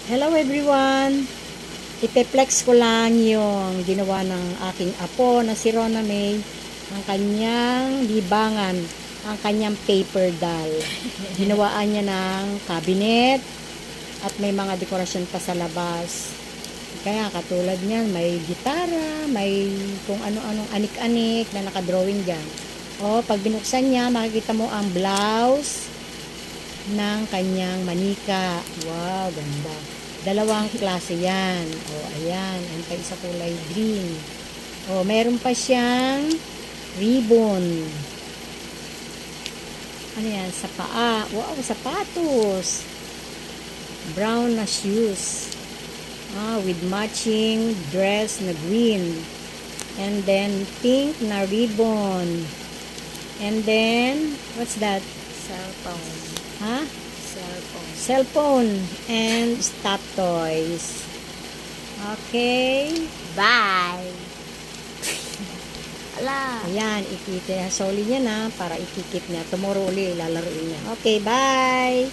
Hello everyone! Ipeplex ko lang yung ginawa ng aking apo na si Rona May, ang kanyang libangan, ang kanyang paper doll. Ginawaan niya ng cabinet at may mga dekorasyon pa sa labas. Kaya katulad niyan, may gitara, may kung ano-anong anik-anik na nakadrawing dyan. O, pag binuksan niya, makikita mo ang blouse ng kanyang manika. Wow, ganda. Dalawang klase yan. O, ayan. Ang pa isa kulay green. O, meron pa siyang ribbon. Ano yan? Sa paa. Wow, sapatos. Brown na shoes. With matching dress na green. And then, pink na ribbon. And then, what's that? Cellphone. Ha? Cellphone. Cellphone and stop toys. Okay. Bye! Ala! Ayan, soli niya na para ikikip niya. Tomorrow uli lalaruin niya. Okay, bye!